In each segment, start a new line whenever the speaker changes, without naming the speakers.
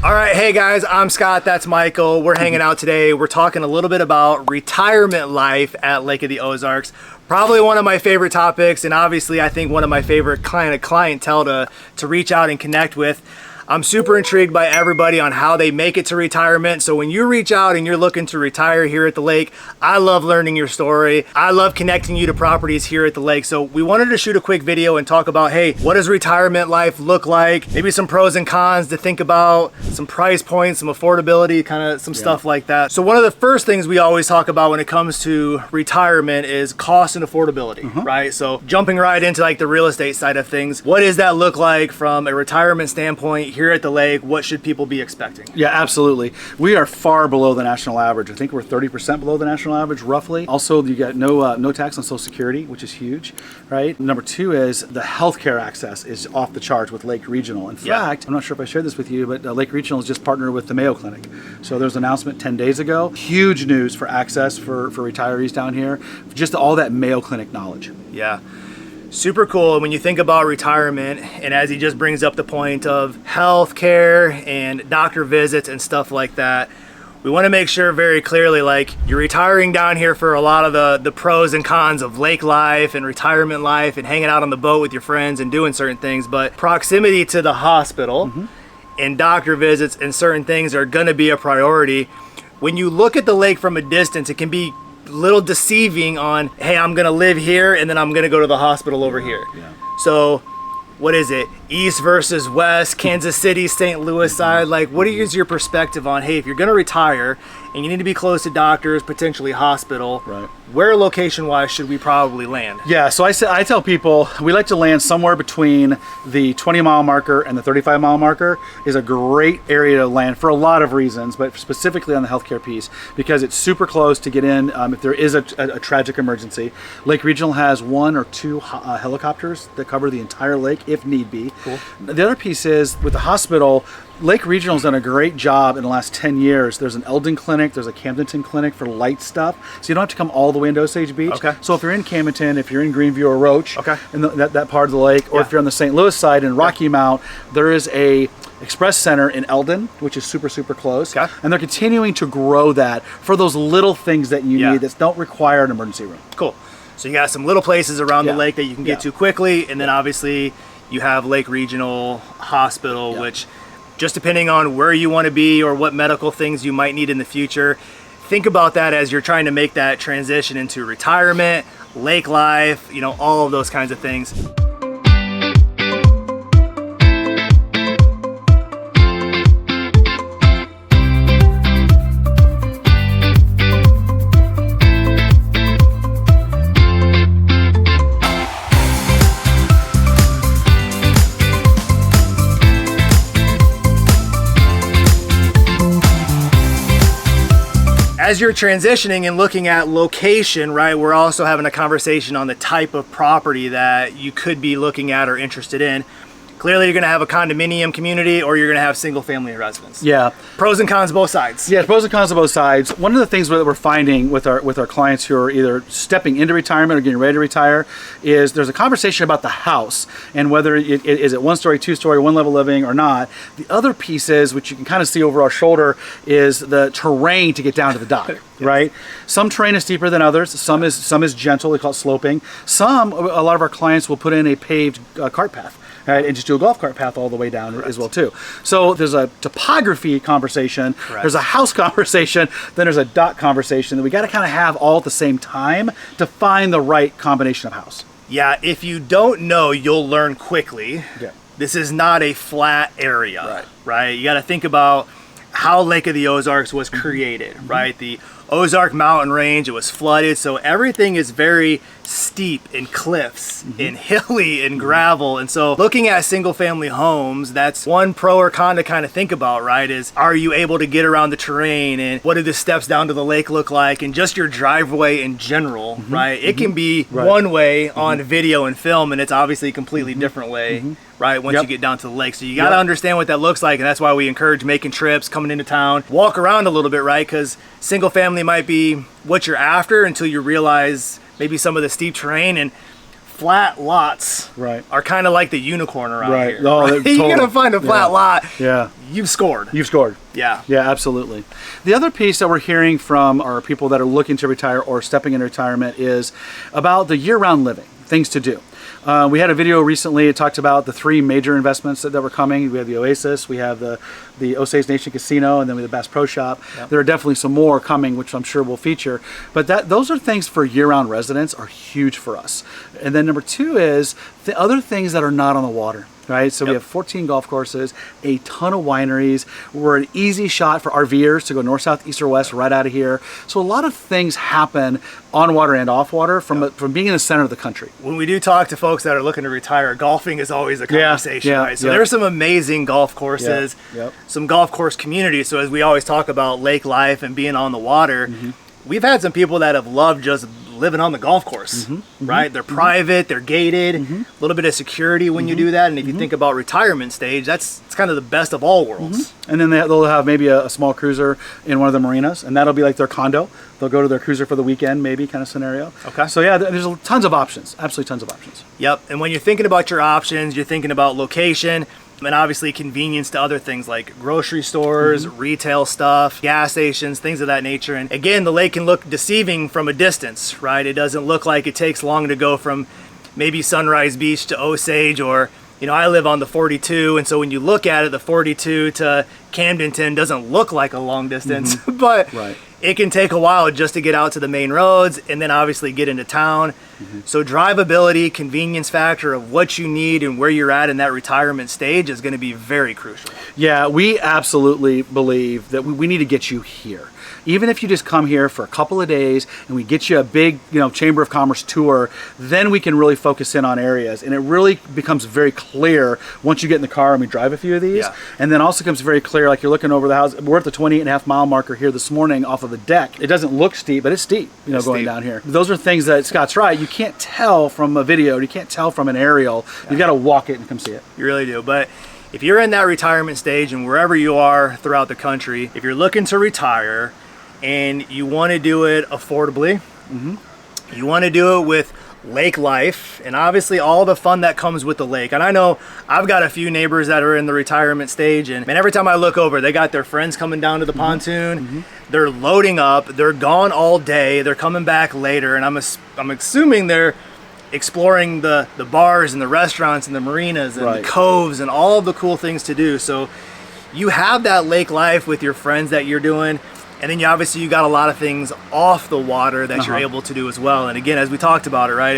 All right, hey guys, I'm Scott, that's Michael. We're hanging out today. We're talking a little bit about retirement life at Lake of the Ozarks. Probably one of my favorite topics, and obviously I think one of my favorite clientele to reach out and connect with. I'm super intrigued by everybody on how they make it to retirement. So when you reach out and you're looking to retire here at the lake, I love learning your story. I love connecting you to properties here at the lake. So we wanted to shoot a quick video and talk about, hey, what does retirement life look like? Maybe some pros and cons to think about, some price points, some affordability, kind of some stuff like that. So one of the first things we always talk about when it comes to retirement is cost and affordability, right? So jumping right into like the real estate side of things, what does that look like from a retirement standpoint here at the lake? What should people be expecting?
Yeah, absolutely. We are far below the national average. I think we're 30% below the national average, roughly. Also, you got no tax on Social Security, which is huge, right? Number two is the healthcare access is off the charts with Lake Regional. In fact, I'm not sure if I shared this with you, but Lake Regional has just partnered with the Mayo Clinic. So there's an announcement 10 days ago. Huge news for access for retirees down here. Just all that Mayo Clinic knowledge.
Yeah. Super cool when you think about retirement, and as he just brings up the point of healthcare and doctor visits and stuff like that, we want to make sure very clearly, like, you're retiring down here for a lot of the pros and cons of lake life and retirement life and hanging out on the boat with your friends and doing certain things, but proximity to the hospital and doctor visits and certain things are going to be a priority. When you look at the lake from a distance, it can be little deceiving on, hey, I'm gonna live here and then I'm gonna go to the hospital over here. So what is it, east versus west, Kansas City, St. Louis side? Like, what is your perspective on, hey, if you're gonna retire and you need to be close to doctors, potentially hospital, where location wise should we probably land?
Yeah, so I tell people we like to land somewhere between the 20-mile marker and the 35-mile marker is a great area to land for a lot of reasons, but specifically on the healthcare piece, because it's super close to get in if there is a tragic emergency. Lake Regional has 1 or 2 helicopters that cover the entire lake if need be. Cool. The other piece is with the hospital, Lake Regional's done a great job in the last 10 years. There's an Eldon clinic, there's a Camdenton clinic for light stuff, so you don't have to come all the way into Osage Beach. So if you're in Camdenton, if you're in Greenview or Roach, in that part of the lake, or if you're on the St. Louis side in Rocky Mount, there is a Express Center in Eldon, which is super close, and they're continuing to grow that for those little things that you need that don't require an emergency room.
Cool. So you got some little places around the lake that you can get to quickly, and then obviously you have Lake Regional Hospital, which, just depending on where you want to be or what medical things you might need in the future, think about that as you're trying to make that transition into retirement, lake life, you know, all of those kinds of things. As you're transitioning and looking at location, right, we're also having a conversation on the type of property that you could be looking at or interested in. Clearly, you're going to have a condominium community or you're going to have single family residence. Pros and cons both sides.
Pros and cons on both sides. One of the things that we're finding with our clients who are either stepping into retirement or getting ready to retire is there's a conversation about the house and whether is it 1-story, 2-story, 1-level living or not. The other piece is, which you can kind of see over our shoulder, is the terrain to get down to the dock. Right? Some terrain is steeper than others. Some is gentle. We call it sloping. A lot of our clients will put in a paved cart path. Right, and just do a golf cart path all the way down as well too. So there's a topography conversation, there's a house conversation, then there's a dock conversation that we got to kind of have all at the same time to find the right combination of house.
Yeah, if you don't know, you'll learn quickly. This is not a flat area, right? You got to think about how Lake of the Ozarks was created, right? The Ozark mountain range, it was flooded, so everything is very steep and cliffs and hilly and gravel. And so looking at single family homes, that's one pro or con to kind of think about, right? Is, are you able to get around the terrain, and what do the steps down to the lake look like, and just your driveway in general, right? It can be one way on video and film, and it's obviously a completely different way, right? Once you get down to the lake. So you got to understand what that looks like, and that's why we encourage making trips, coming into town, walk around a little bit, right? Because single family might be what you're after until you realize maybe some of the steep terrain, and flat lots
Right.
are kind of like the unicorn around
Right.
here.
Oh,
right?
totally.
You're gonna find a flat lot.
Yeah.
You've scored.
You've scored.
Yeah.
Yeah, absolutely. The other piece that we're hearing from our people that are looking to retire or stepping into retirement is about the year-round living, things to do. We had a video recently. It talked about the 3 major investments that were coming. We have the Oasis, we have the Osage Nation Casino, and then we have the Bass Pro Shop.
Yep.
There are definitely some more coming, which I'm sure we'll feature. But those are things for year-round residents are huge for us. And then number 2 is the other things that are not on the water. Right, so we have 14 golf courses, a ton of wineries. We're an easy shot for RVers to go north, south, east, or west right out of here. So a lot of things happen on water and off water from being in the center of the country.
When we do talk to folks that are looking to retire, golfing is always a conversation, right? So there's some amazing golf courses, some golf course communities. So as we always talk about lake life and being on the water, we've had some people that have loved just living on the golf course, right? They're private, they're gated, a little bit of security when you do that. And if you think about retirement stage, it's kind of the best of all worlds.
And then they'll have maybe a small cruiser in one of the marinas, and that'll be like their condo. They'll go to their cruiser for the weekend, maybe, kind of scenario. Okay. So yeah, there's tons of options, absolutely tons of options.
Yep, and when you're thinking about your options, you're thinking about location, and obviously convenience to other things like grocery stores, retail stuff, gas stations, things of that nature. And again, the lake can look deceiving from a distance, right? It doesn't look like it takes long to go from maybe Sunrise Beach to Osage, or, you know, I live on the 42, and so when you look at it, the 42 to Camdenton doesn't look like a long distance, but it can take a while just to get out to the main roads and then obviously get into town. So drivability, convenience factor of what you need and where you're at in that retirement stage is going to be very crucial.
Yeah, we absolutely believe that we need to get you here. Even if you just come here for a couple of days and we get you a big, Chamber of Commerce tour, then we can really focus in on areas. And it really becomes very clear once you get in the car and we drive a few of these. Yeah. And then also becomes very clear, like you're looking over the house. We're at the 28.5 mile marker here this morning off of the deck. It doesn't look steep, but it's steep, going down here. Those are things that Scott's right. You can't tell from a video. You can't tell from an aerial. Yeah. You got to walk it and come see it.
You really do. But if you're in that retirement stage and wherever you are throughout the country, if you're looking to retire, and you want to do it affordably, you want to do it with lake life, and obviously all the fun that comes with the lake. And I know I've got a few neighbors that are in the retirement stage, and man, every time I look over, they got their friends coming down to the pontoon. They're loading up, they're gone all day, they're coming back later, and I'm assuming they're exploring the bars and the restaurants and the marinas and the coves and all of the cool things to do. So you have that lake life with your friends that you're doing. And then you got a lot of things off the water that you're able to do as well. And again, as we talked about it, right?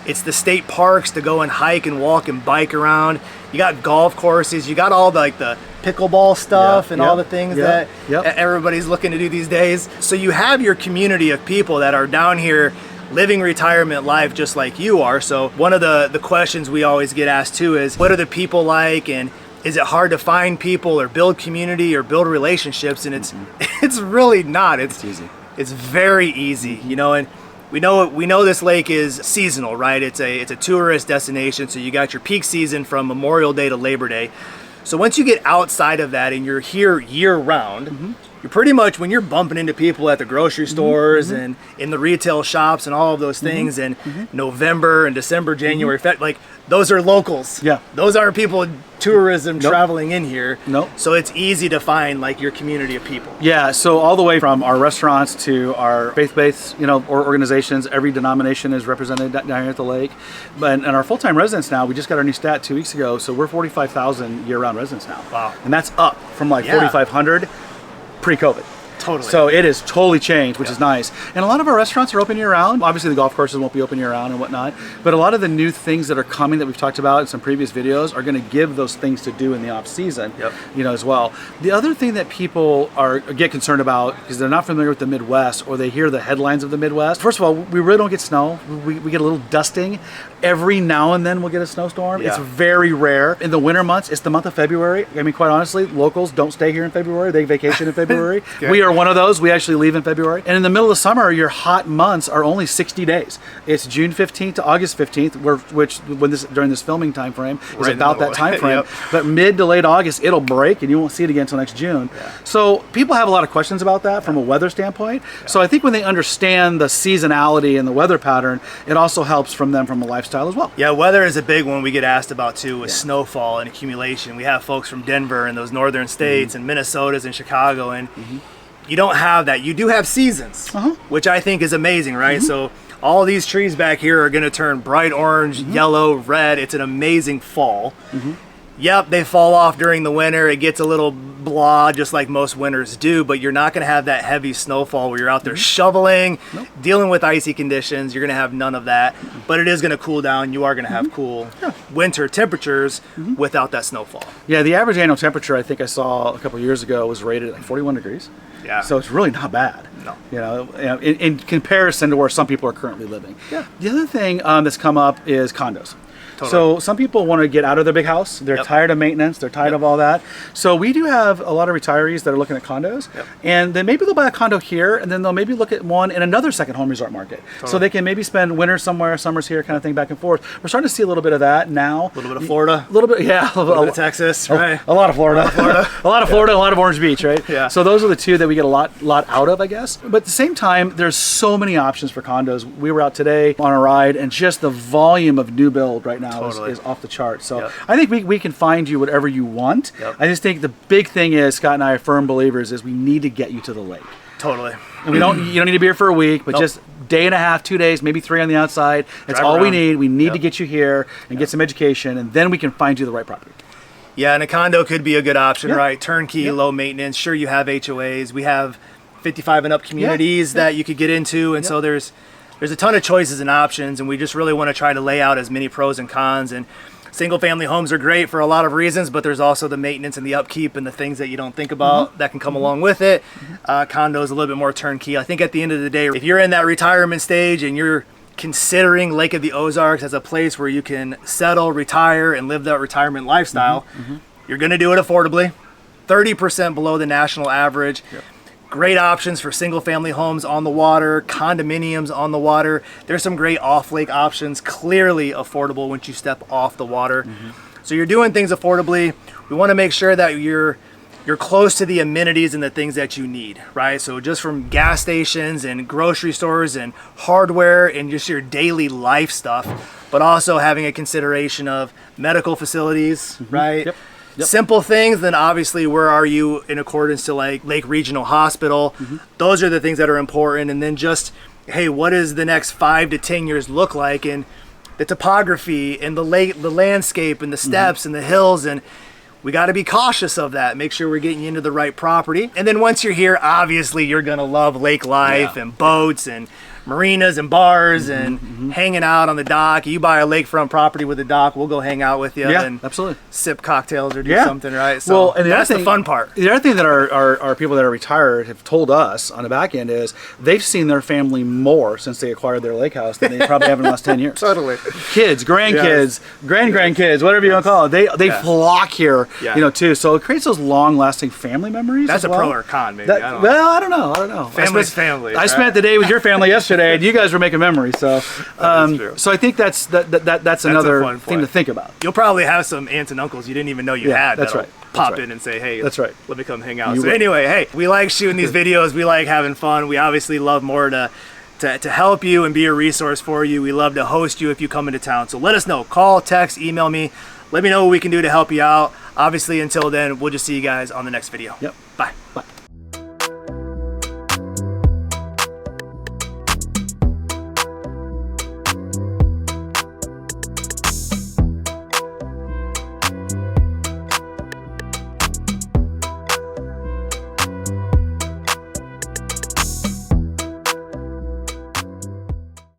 It's the state parks to go and hike and walk and bike around. You got golf courses. You got all the pickleball stuff and all the things that everybody's looking to do these days. So you have your community of people that are down here living retirement life just like you are. So one of the questions we always get asked too is, what are the people like, and is it hard to find people or build community or build relationships? And it's really not. It's easy. It's very easy, and we know this lake is seasonal, right? It's a tourist destination, so you got your peak season from Memorial Day to Labor Day. So once you get outside of that and you're here year round, you're pretty much, when you're bumping into people at the grocery stores and in the retail shops and all of those things in November and December, January, those are locals. Yeah. Those aren't people tourism traveling in here. So it's easy to find your community of people.
Yeah, so all the way from our restaurants to our faith-based, organizations, every denomination is represented down here at the lake. And our full-time residents now, we just got our new stat 2 weeks ago, so we're 45,000 year-round residents now. Wow. And that's up from 4,500 pre-COVID.
Totally.
So it is totally changed, which is nice. And a lot of our restaurants are open year-round. Obviously, the golf courses won't be open year-round and whatnot. But a lot of the new things that are coming that we've talked about in some previous videos are going to give those things to do in the off-season, as well. The other thing that people get concerned about, because they're not familiar with the Midwest, or they hear the headlines of the Midwest. First of all, we really don't get snow. We get a little dusting. Every now and then we'll get a snowstorm. It's very rare. In the winter months, it's the month of February. I mean, quite honestly, locals don't stay here in February. They vacation in February. We are are one of those. We actually leave in February. And in the middle of summer, your hot months are only 60 days. It's June 15th to August 15th, during this filming time frame is about that time frame. But mid to late August, it'll break and you won't see it again until next June. So people have a lot of questions about that from a weather standpoint. So I think when they understand the seasonality and the weather pattern, it also helps from them from a lifestyle as well.
Yeah, weather is a big one we get asked about too, with snowfall and accumulation. We have folks from Denver and those northern states and Minnesota's and Chicago, and you don't have that. You do have seasons, which I think is amazing, right? So all these trees back here are going to turn bright orange, yellow, red. It's an amazing fall. Yep, they fall off during the winter. It gets a little blah, just like most winters do, but you're not going to have that heavy snowfall where you're out there shoveling, dealing with icy conditions. You're going to have none of that, but it is going to cool down. You are going to have cool winter temperatures without that snowfall.
Yeah, the average annual temperature I think I saw a couple of years ago was rated at like 41 degrees.
Yeah.
So it's really not bad.
No.
You know, in comparison to where some people are currently living. Yeah. The other thing that's come up is condos. So some people want to get out of their big house. They're tired of maintenance. They're tired of all that. So we do have a lot of retirees that are looking at condos, and then maybe they'll buy a condo here, and then they'll maybe look at one in another second home resort market. So they can maybe spend winter somewhere, summers here, kind of thing, back and forth. We're starting to see a little bit of that now.
A little bit of Florida.
A little bit, yeah.
A little bit of Texas, right?
A lot of Florida. A lot of Florida, a lot of Orange Beach, right?
Yeah.
So those are the two that we get a lot out of, I guess. But at the same time, there's so many options for condos. We were out today on a ride, and just the volume of new build right now is off the chart. So I think we can find you whatever you want. I just think the big thing is, Scott and I are firm believers, is we need to get you to the lake.
Totally.
And you don't need to be here for a week, but just day and a half, 2 days, maybe 3 on the outside. That's all we need. We need to get you here and get some education, and then we can find you the right property.
Yeah, and a condo could be a good option, right? Turnkey, low maintenance. Sure, you have HOAs. We have 55 and up communities that you could get into, and so there's a ton of choices and options, and we just really want to try to lay out as many pros and cons. And single family homes are great for a lot of reasons, but there's also the maintenance and the upkeep and the things that you don't think about that can come along with it. Condos a little bit more turnkey. I think at the end of the day, if you're in that retirement stage and you're considering Lake of the Ozarks as a place where you can settle, retire, and live that retirement lifestyle, you're going to do it affordably, 30% below the national average. Great options for single family homes on the water, condominiums on the water. There's some great off-lake options, clearly affordable once you step off the water. So you're doing things affordably. We want to make sure that you're close to the amenities and the things that you need, right? So just from gas stations and grocery stores and hardware and just your daily life stuff, but also having a consideration of medical facilities, right? Simple things, then obviously where are you in accordance to like Lake Regional Hospital. Those are the things that are important. And then just, hey, what does the next 5 to 10 years look like, and the topography and the landscape and the steps and the hills, and we got to be cautious of that. Make sure we're getting you into the right property. And then once you're here, obviously you're gonna love lake life and boats and marinas and bars and hanging out on the dock. You buy a lakefront property with a dock, we'll go hang out with you and
absolutely
sip cocktails or do something, right? So
well, and
that's the fun part.
The other thing that our people that are retired have told us on the back end is they've seen their family more since they acquired their lake house than they probably have in the last 10 years.
Totally.
Kids, grandkids, grandkids, whatever you want to call it. They flock here, too. So it creates those long-lasting family memories.
That's a pro or con, maybe.
I don't know.
Family's family.
I spent the day with your family yesterday, and you guys were making memories. So, so I think that's another thing to think about.
You'll probably have some aunts and uncles you didn't even know you had.
That's right.
Pop in and say, hey,
that's right.
Let me come hang out. So anyway, hey, we like shooting these videos. We like having fun. We obviously love more to help you and be a resource for you. We love to host you if you come into town. So let us know. Call, text, email me. Let me know what we can do to help you out. Obviously, until then, we'll just see you guys on the next video.
Yep.
Bye.